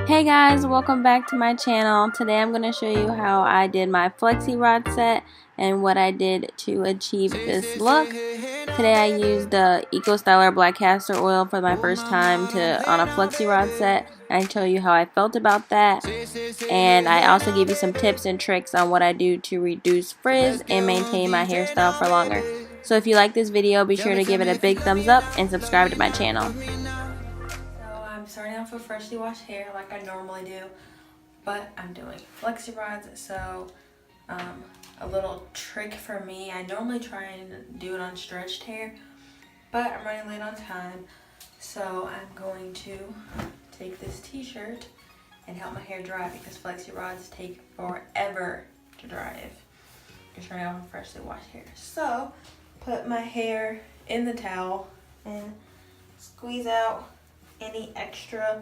Hey guys, welcome back to my channel. Today I'm going to show you how I did my flexi rod set and what I did to achieve this look. Today I used the Eco Styler Black Castor oil for my first time on a flexi rod set, and I tell you how I felt about that. And I also give you some tips and tricks on what I do to reduce frizz and maintain my hairstyle for longer. So if you like this video, be sure to give it a big thumbs up and subscribe to my channel. I'm starting off with freshly washed hair like I normally do, but I'm doing flexi rods. So a little trick for me, I normally try and do it on stretched hair, but I'm running late on time, so I'm going to take this t-shirt and help my hair dry because flexi rods take forever to dry if you're starting off with freshly washed hair. So put my hair in the towel and squeeze out any extra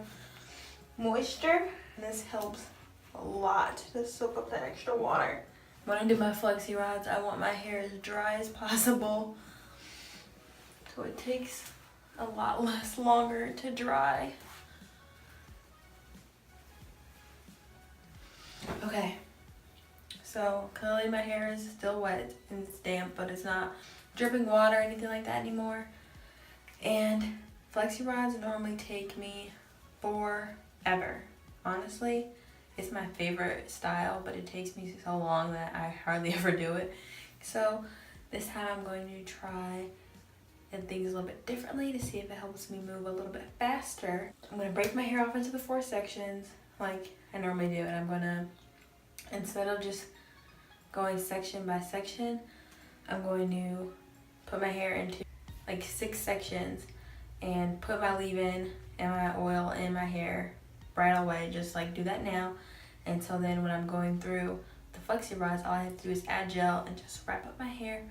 moisture. This helps a lot to soak up that extra water. When I do my flexi rods, I want my hair as dry as possible, so it takes a lot less longer to dry. Okay, so currently my hair is still wet and it's damp, but it's not dripping water or anything like that anymore. And flexi rods normally take me forever. Honestly, it's my favorite style, but it takes me so long that I hardly ever do it. So this time I'm going to try and things a little bit differently to see if it helps me move a little bit faster. I'm going to break my hair off into the 4 sections like I normally do, and I'm going to, instead of just going section by section, I'm going to put my hair into like 6 sections and put my leave-in and my oil in my hair right away, just like do that now. And so then when I'm going through the flexi rods, all I have to do is add gel and just wrap up my hair,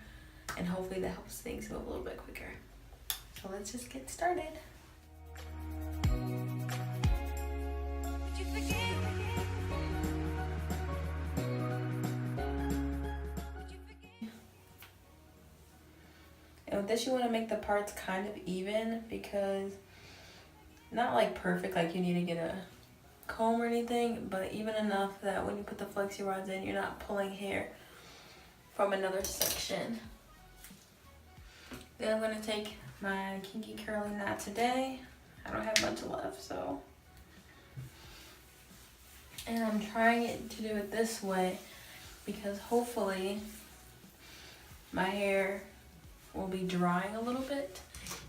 and hopefully that helps things move a little bit quicker. So let's just get started. And with this, you want to make the parts kind of even, because not like perfect, like you need to get a comb or anything, but even enough that when you put the flexi rods in, you're not pulling hair from another section. Then I'm going to take my Kinky curling knot today. I don't have much left, so. And I'm trying to do it this way because hopefully my hair will be drying a little bit,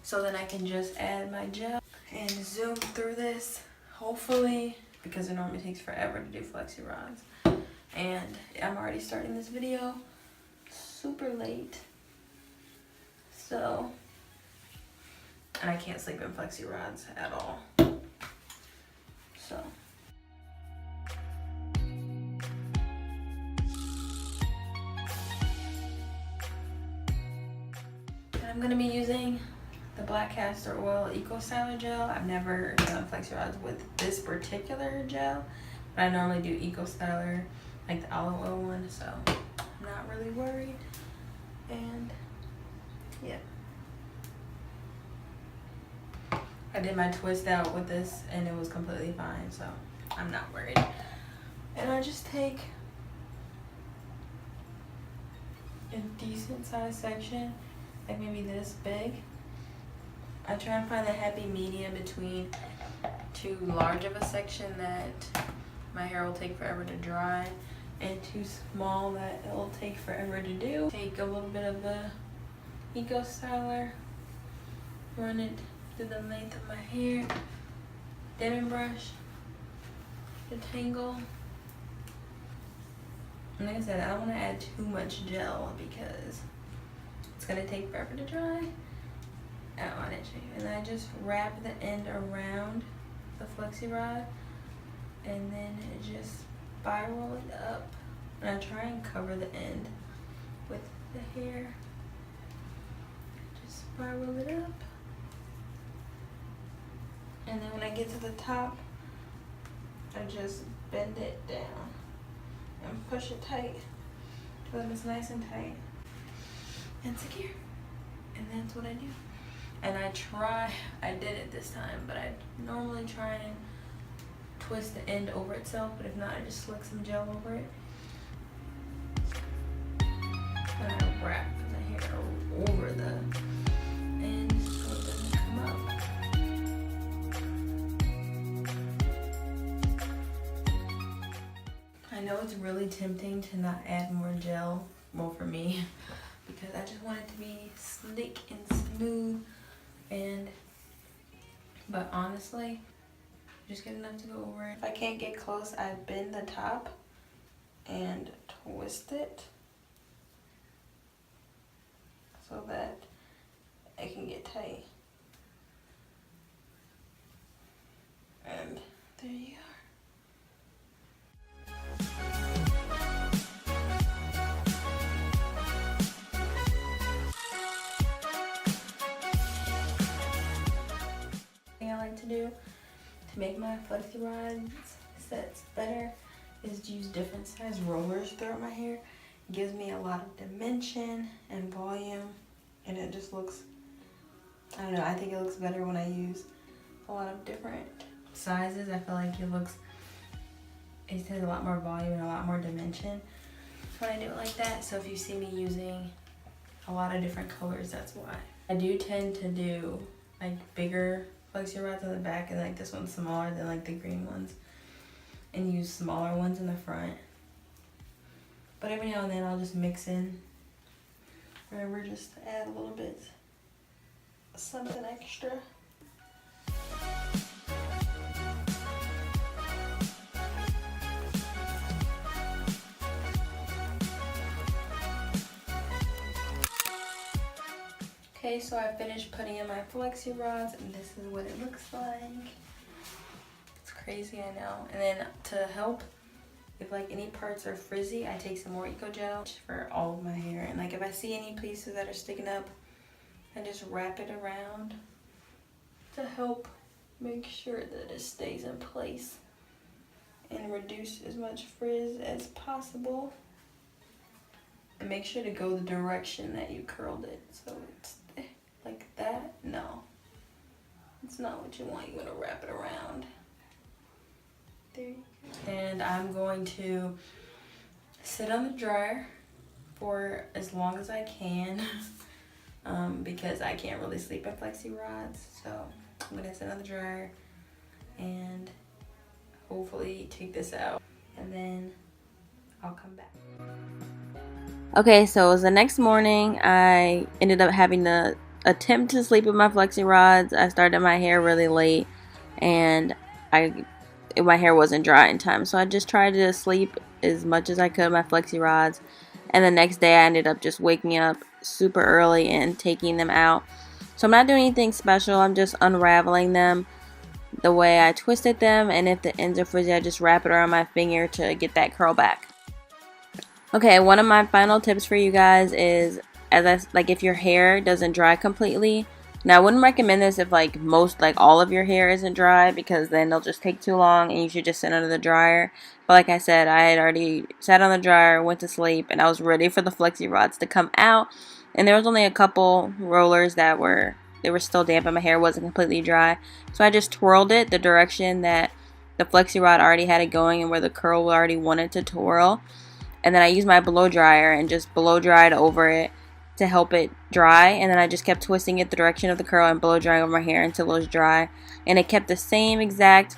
so then I can just add my gel and zoom through this, hopefully, because it normally takes forever to do flexi rods. And I'm already starting this video super late, so, and I can't sleep in flexi rods at all, so. I'm going to be using the Black Castor Oil Eco Styler Gel. I've never done flexi rods with this particular gel, but I normally do Eco Styler, like the olive oil one, so I'm not really worried. And yeah, I did my twist out with this and it was completely fine, so I'm not worried. And I just take a decent sized section, like maybe this big. I try and find the happy medium between too large of a section that my hair will take forever to dry and too small that it will take forever to do. Take a little bit of the Eco Styler, run it through the length of my hair, Denman brush, detangle. And like I said, I don't want to add too much gel because it's going to take forever to dry. On it, and I just wrap the end around the flexi rod, and then just spiral it up, and I try and cover the end with the hair. Just spiral it up, and then when I get to the top, I just bend it down and push it tight till it's nice and tight and secure, and that's what I do. And I did it this time, but I normally try and twist the end over itself, but if not, I just slick some gel over it. And I wrap the hair over the end so it doesn't come up. I know it's really tempting to not add more gel, well for me, because I just want it to be slick and smooth, but honestly, just get enough to go over it. If I can't get close, I bend the top and twist it so that it can get tight. And there you are. Thing I like to do to make my flexi rod sets better is to use different size rollers throughout my hair. It gives me a lot of dimension and volume, and it just looks, I don't know, I think it looks better when I use a lot of different sizes. I feel like it has a lot more volume and a lot more dimension when I do it like that. So if you see me using a lot of different colors, that's why. I do tend to do like bigger flexi rods on the back, and like this one's smaller than like the green ones, and use smaller ones in the front. But every now and then I'll just mix in wherever, just to add a little bit, something extra. Okay, so I finished putting in my flexi rods, and this is what it looks like. It's crazy, I know. And then to help, if like any parts are frizzy, I take some more Eco Gel for all of my hair. And like if I see any pieces that are sticking up, I just wrap it around to help make sure that it stays in place and reduce as much frizz as possible. And make sure to go the direction that you curled it, so it's like that. No, it's not what you want. You want to wrap it around. There you go. And I'm going to sit on the dryer for as long as I can because I can't really sleep in flexi rods. So I'm gonna sit on the dryer and hopefully take this out, and then I'll come back. Okay, so it was the next morning. I ended up having to attempt to sleep with my flexi rods. I started my hair really late, and my hair wasn't dry in time, so I just tried to sleep as much as I could with my flexi rods. And the next day I ended up just waking up super early and taking them out. So I'm not doing anything special. I'm just unraveling them the way I twisted them, and if the ends are frizzy, I just wrap it around my finger to get that curl back. Okay, one of my final tips for you guys is, if your hair doesn't dry completely. Now, I wouldn't recommend this if all of your hair isn't dry, because then they'll just take too long and you should just sit under the dryer. But like I said, I had already sat on the dryer, went to sleep, and I was ready for the flexi rods to come out. And there was only a couple rollers that were still damp and my hair wasn't completely dry. So I just twirled it the direction that the flexi rod already had it going and where the curl already wanted to twirl. And then I used my blow dryer and just blow dried over it to help it dry. And then I just kept twisting it the direction of the curl and blow drying over my hair until it was dry. And it kept the same exact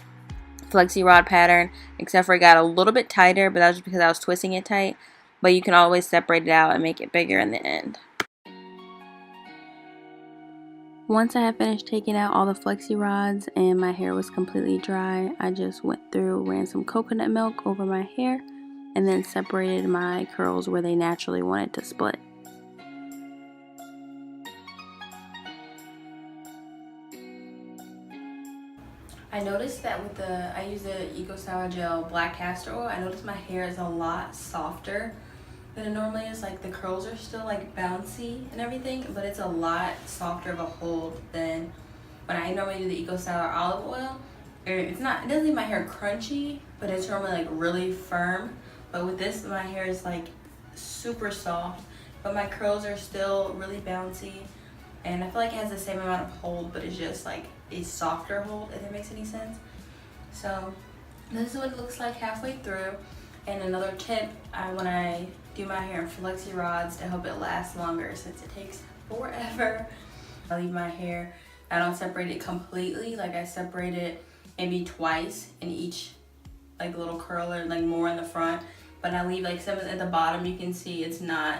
flexi rod pattern, except for it got a little bit tighter, but that was just because I was twisting it tight. But you can always separate it out and make it bigger in the end. Once I had finished taking out all the flexi rods and my hair was completely dry, I just went through, ran some coconut milk over my hair, and then separated my curls where they naturally wanted to split. I noticed that I use the Eco Styler Gel Black Castor Oil. I noticed my hair is a lot softer than it normally is. Like the curls are still like bouncy and everything, but it's a lot softer of a hold than when I normally do the Eco Styler Olive Oil. It doesn't leave my hair crunchy, but it's normally like really firm. But with this, my hair is like super soft, but my curls are still really bouncy. And I feel like it has the same amount of hold, but it's just like a softer hold, if that makes any sense. So This is what it looks like halfway through. And another tip, when I do my hair in flexi rods to help it last longer, since it takes forever, I leave my hair, I don't separate it completely, like I separate it maybe twice in each like little curler, like more in the front, but I leave like some at the bottom. You can see it's not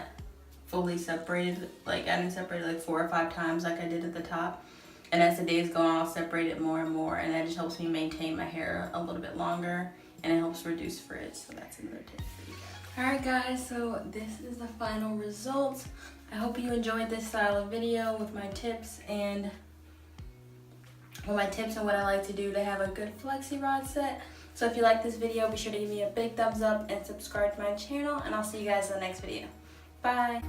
fully separated, like I didn't separate it like 4 or 5 times like I did at the top. And as the days go on, I'll separate it more and more, and that just helps me maintain my hair a little bit longer, and it helps reduce frizz. So that's another tip for you guys. Alright guys, so this is the final result. I hope you enjoyed this style of video with my tips and what I like to do to have a good flexi rod set. So if you like this video, be sure to give me a big thumbs up and subscribe to my channel, and I'll see you guys in the next video. Bye!